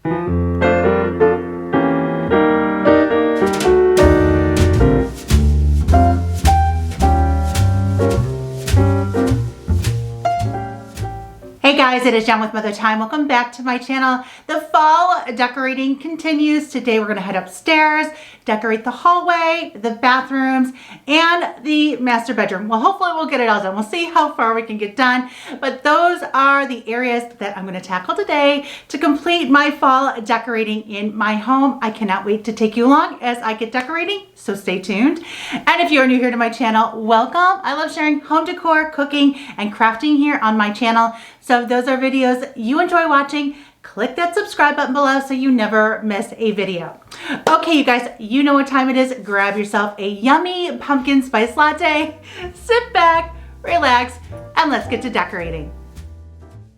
Hey guys, it is Jen with Mother Time. Welcome back to my channel. The fall decorating continues. Today we're going to head upstairs, decorate the hallway, the bathrooms, and the master bedroom. Well, hopefully we'll get it all done. We'll see how far we can get done. But those are the areas that I'm going to tackle today to complete my fall decorating in my home. I cannot wait to take you along as I get decorating, so stay tuned. And if you're new here to my channel, welcome. I love sharing home decor, cooking, and crafting here on my channel. So if those are videos you enjoy watching, click that subscribe button below so you never miss a video. Okay, you guys, you know what time it is. Grab yourself a yummy pumpkin spice latte, sit back, relax, and let's get to decorating.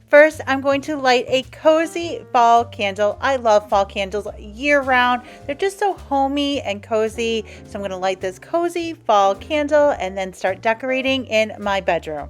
First, I'm going to light a cozy fall candle. I love fall candles year round. They're just so homey and cozy. So I'm going to light this cozy fall candle and then start decorating in my bedroom.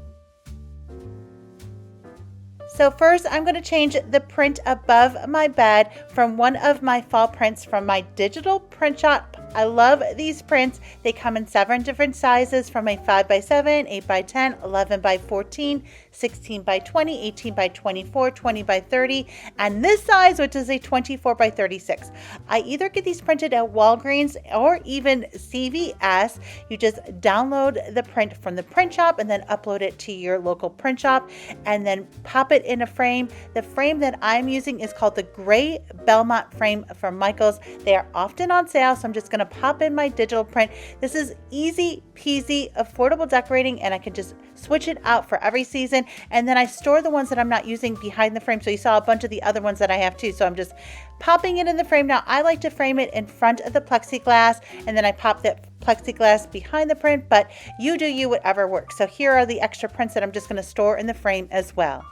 So first, I'm going to change the print above my bed from one of my fall prints from my digital print shop. I love these prints. They come in 7 different sizes, from a 5x7, 8x10, 11x14, 16x20, 18x24, 20x30, and this size, which is a 24x36. I either get these printed at Walgreens or even CVS. You just download the print from the print shop and then upload it to your local print shop and then pop it in a frame. The frame that I'm using is called the Gray Belmont frame from Michaels. They are often on sale, so I'm just going to pop in my digital print. This is easy peasy, affordable decorating, and I can just switch it out for every season. And then I store the ones that I'm not using behind the frame. So you saw a bunch of the other ones that I have too. So I'm just popping it in the frame. Now I like to frame it in front of the plexiglass, and then I pop that plexiglass behind the print, but you do you, whatever works. So here are the extra prints that I'm just going to store in the frame as well.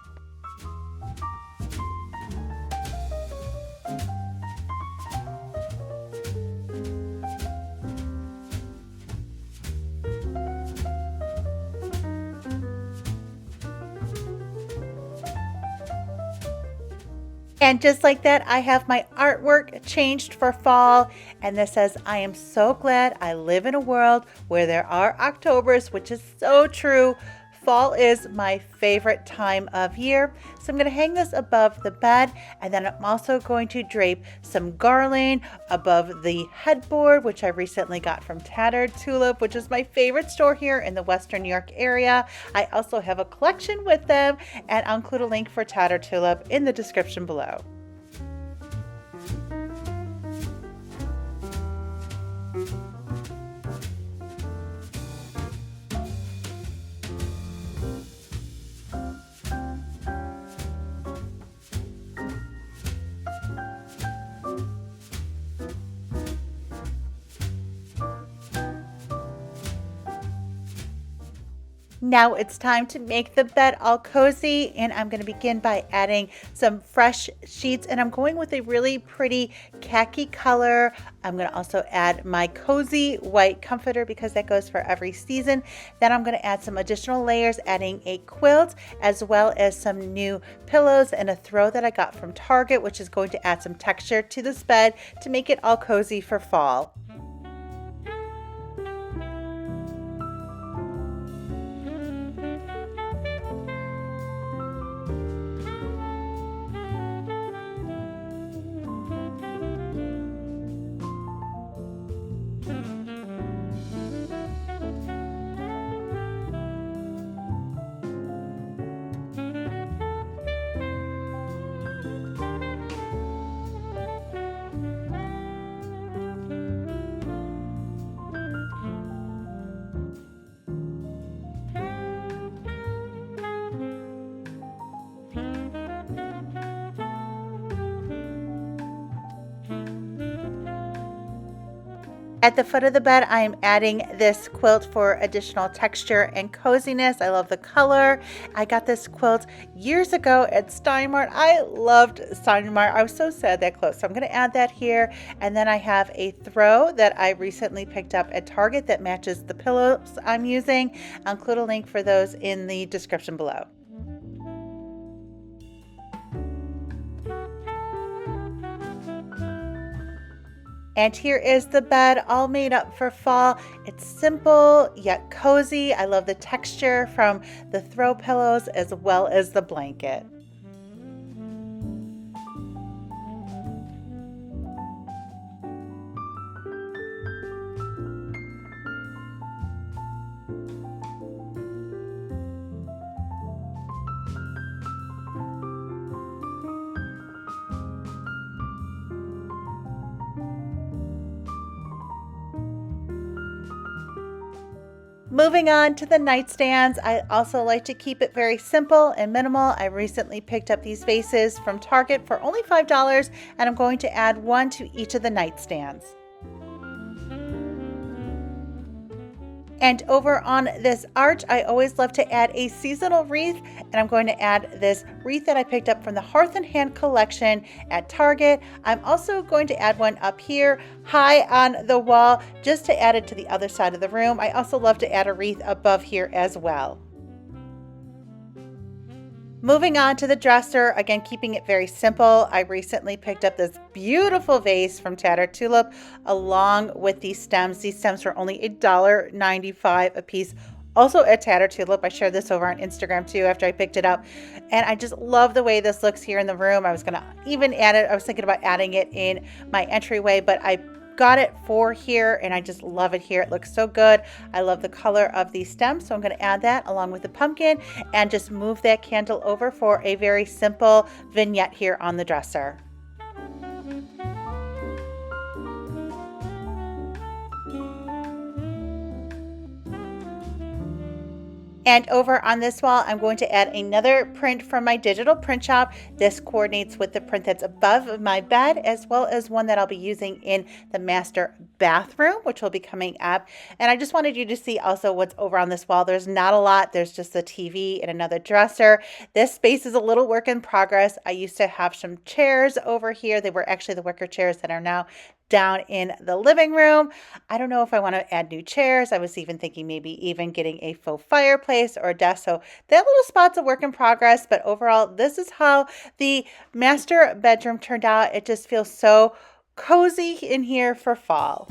And just like that, I have my artwork changed for fall, and this says, "I am so glad I live in a world where there are Octobers," which is so true. Fall is my favorite time of year. So I'm going to hang this above the bed, and then I'm also going to drape some garland above the headboard, which I recently got from Tattered Tulip, which is my favorite store here in the Western New York area. I also have a collection with them, and I'll include a link for Tattered Tulip in the description below. Now it's time to make the bed all cozy, and I'm going to begin by adding some fresh sheets, and I'm going with a really pretty khaki color. I'm going to also add my cozy white comforter because that goes for every season. Then I'm going to add some additional layers, adding a quilt as well as some new pillows and a throw that I got from Target, which is going to add some texture to this bed to make it all cozy for fall. At the foot of the bed, I am adding this quilt for additional texture and coziness. I love the color. I got this quilt years ago at Stein Mart. I loved Stein Mart. I was so sad that closed. So I'm going to add that here. And then I have a throw that I recently picked up at Target that matches the pillows I'm using. I'll include a link for those in the description below. And here is the bed all made up for fall. It's simple yet cozy. I love the texture from the throw pillows as well as the blanket. Moving on to the nightstands, I also like to keep it very simple and minimal. I recently picked up these vases from Target for only $5, and I'm going to add one to each of the nightstands. And over on this arch, I always love to add a seasonal wreath, and I'm going to add this wreath that I picked up from the Hearth and Hand collection at Target. I'm also going to add one up here high on the wall just to add it to the other side of the room. I also love to add a wreath above here as well. Moving on to the dresser, again, keeping it very simple. I recently picked up this beautiful vase from Tattered Tulip along with these stems. These stems were only $1.95 a piece. Also at Tattered Tulip. I shared this over on Instagram too after I picked it up. And I just love the way this looks here in the room. I was going to even add it. I was thinking about adding it in my entryway, but I got it for here and I just love it here. It looks so good. I love the color of these stems, so I'm going to add that along with the pumpkin and just move that candle over for a very simple vignette here on the dresser. And over on this wall, I'm going to add another print from my digital print shop. This coordinates with the print that's above my bed, as well as one that I'll be using in the master bathroom, which will be coming up. And I just wanted you to see also what's over on this wall. There's not a lot. There's just a TV and another dresser. This space is a little work in progress. I used to have some chairs over here. They were actually the wicker chairs that are now down in the living room. I don't know if I want to add new chairs. I was even thinking maybe even getting a faux fireplace or a desk. So that little spot's a work in progress, but overall, this is how the master bedroom turned out. It just feels so cozy in here for fall.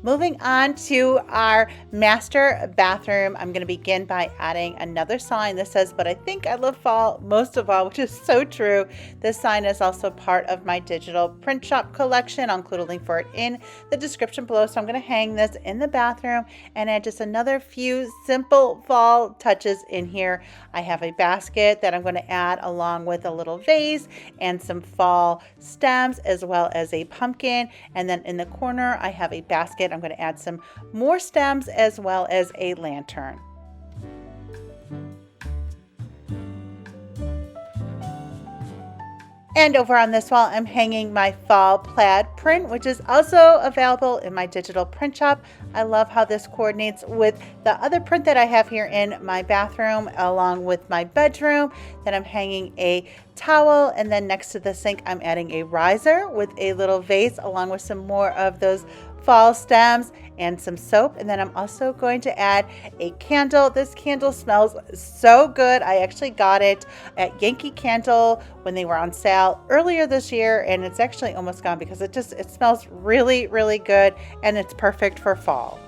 Moving on to our master bathroom, I'm going to begin by adding another sign that says, "But I think I love fall most of all," which is so true. This sign is also part of my digital print shop collection. I'll include a link for it in the description below. So I'm going to hang this in the bathroom and add just another few simple fall touches in here. I have a basket that I'm going to add along with a little vase and some fall stems as well as a pumpkin. And then in the corner, I have a basket. I'm going to add some more stems as well as a lantern. And over on this wall, I'm hanging my fall plaid print, which is also available in my digital print shop. I love how this coordinates with the other print that I have here in my bathroom, along with my bedroom. Then I'm hanging a towel, and then next to the sink, I'm adding a riser with a little vase, along with some more of those fall stems and some soap. And then I'm also going to add a candle. This candle smells so good. I actually got it at Yankee Candle when they were on sale earlier this year, and it's actually almost gone because it smells really, really good, and it's perfect for fall.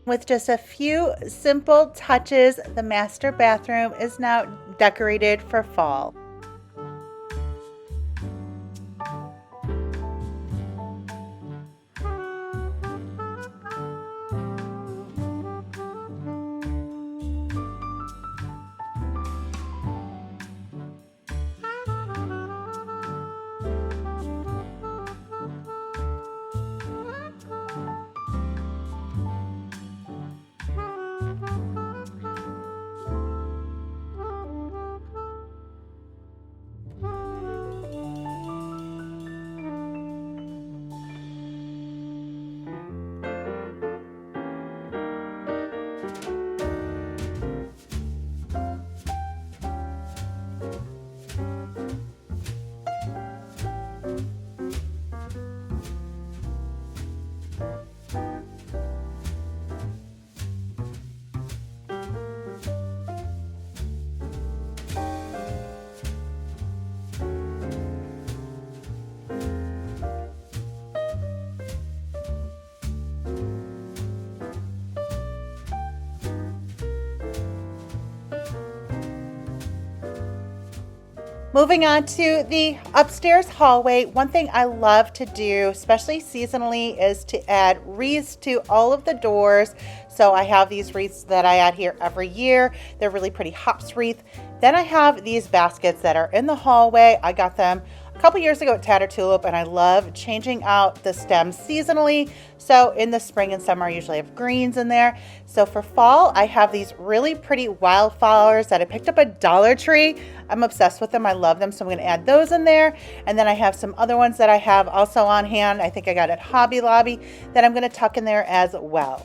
With just a few simple touches, the master bathroom is now decorated for fall. Moving on to the upstairs hallway, one thing I love to do, especially seasonally, is to add wreaths to all of the doors. So I have these wreaths that I add here every year. They're really pretty hops wreath. Then I have these baskets that are in the hallway. I got them a couple years ago at Tatter Tulip, and I love changing out the stems seasonally. So in the spring and summer, I usually have greens in there. So for fall, I have these really pretty wildflowers that I picked up at Dollar Tree. I'm obsessed with them. I love them. So I'm going to add those in there. And then I have some other ones that I have also on hand. I think I got at Hobby Lobby that I'm going to tuck in there as well.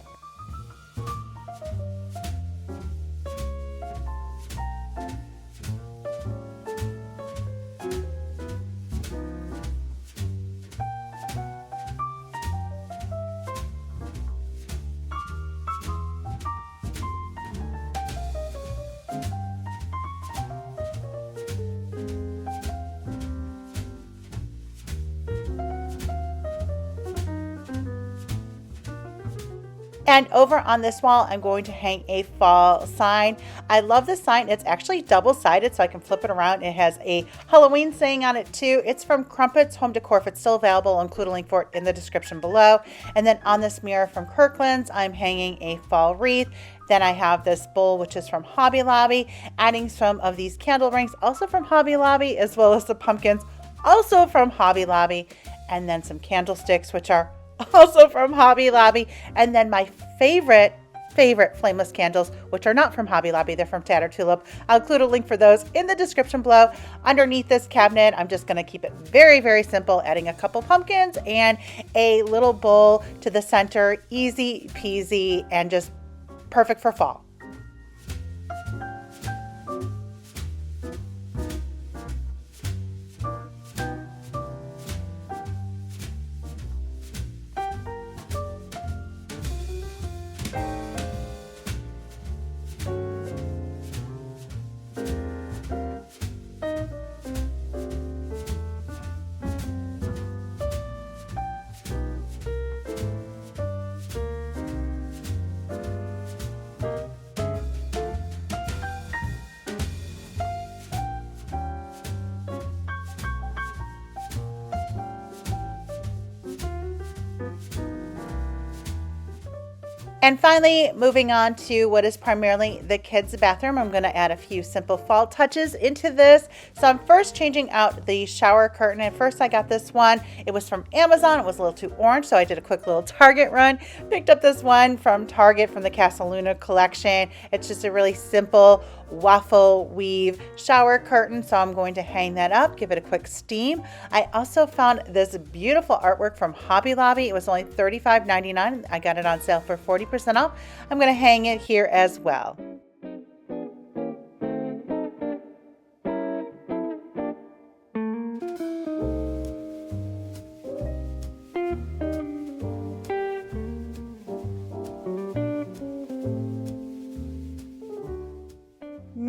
And over on this wall, I'm going to hang a fall sign. I love this sign. It's actually double-sided, so I can flip it around. It has a Halloween saying on it too. It's from Crumpets Home Decor. If it's still available, I'll include a link for it in the description below. And then on this mirror from Kirkland's, I'm hanging a fall wreath. Then I have this bowl, which is from Hobby Lobby, adding some of these candle rings, also from Hobby Lobby, as well as the pumpkins, also from Hobby Lobby, and then some candlesticks, which are also from Hobby Lobby. And then my favorite flameless candles, which are not from Hobby Lobby, they're from Tatter Tulip. I'll include a link for those in the description below. Underneath this cabinet, I'm just going to keep it very, very simple, adding a couple pumpkins and a little bowl to the center. Easy peasy and just perfect for fall. And finally, moving on to what is primarily the kids' bathroom, I'm going to add a few simple fall touches into this. So I'm first changing out the shower curtain. At first I got this one. It was from Amazon. It was a little too orange, so I did a quick little Target run. Picked up this one from Target from the Casa Luna collection. It's just a really simple waffle weave shower curtain, so I'm going to hang that up, give it a quick steam. I also found this beautiful artwork from Hobby Lobby. It was only $35.99. I got it on sale for 40% off. I'm going to hang it here as well.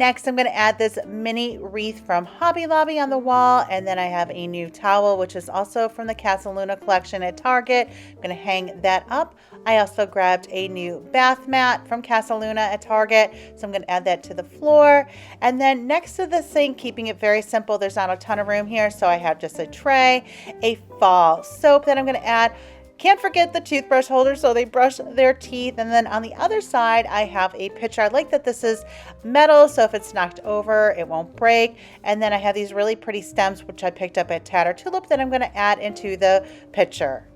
next I'm going to add this mini wreath from Hobby Lobby on the wall, and then I have a new towel which is also from the Casa Luna collection at Target. I'm going to hang that up. I also grabbed a new bath mat from Casa Luna at Target, so I'm going to add that to the floor. And then next to the sink, keeping it very simple, there's not a ton of room here, so I have just a tray, a fall soap that I'm going to add. Can't forget the toothbrush holder so they brush their teeth. And then on the other side, I have a pitcher. I like that this is metal, so if it's knocked over, it won't break. And then I have these really pretty stems, which I picked up at Tatter Tulip, that I'm going to add into the pitcher.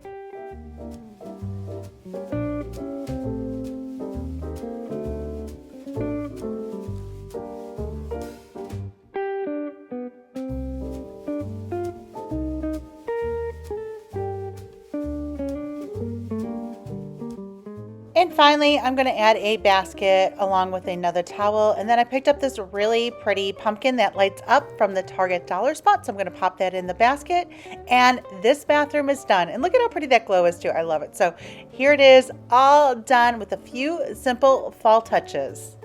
And finally, I'm going to add a basket along with another towel. And then I picked up this really pretty pumpkin that lights up from the Target dollar spot. So I'm going to pop that in the basket. And this bathroom is done. And look at how pretty that glow is too. I love it. So here it is, all done with a few simple fall touches.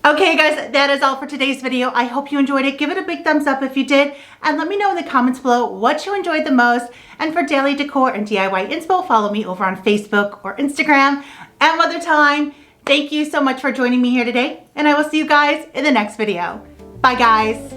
Okay guys, that is all for today's video. I hope you enjoyed it. Give it a big thumbs up if you did, and let me know in the comments below what you enjoyed the most. And for daily decor and DIY inspo, follow me over on Facebook or Instagram. And one other time, thank you so much for joining me here today, and I will see you guys in the next video. Bye guys.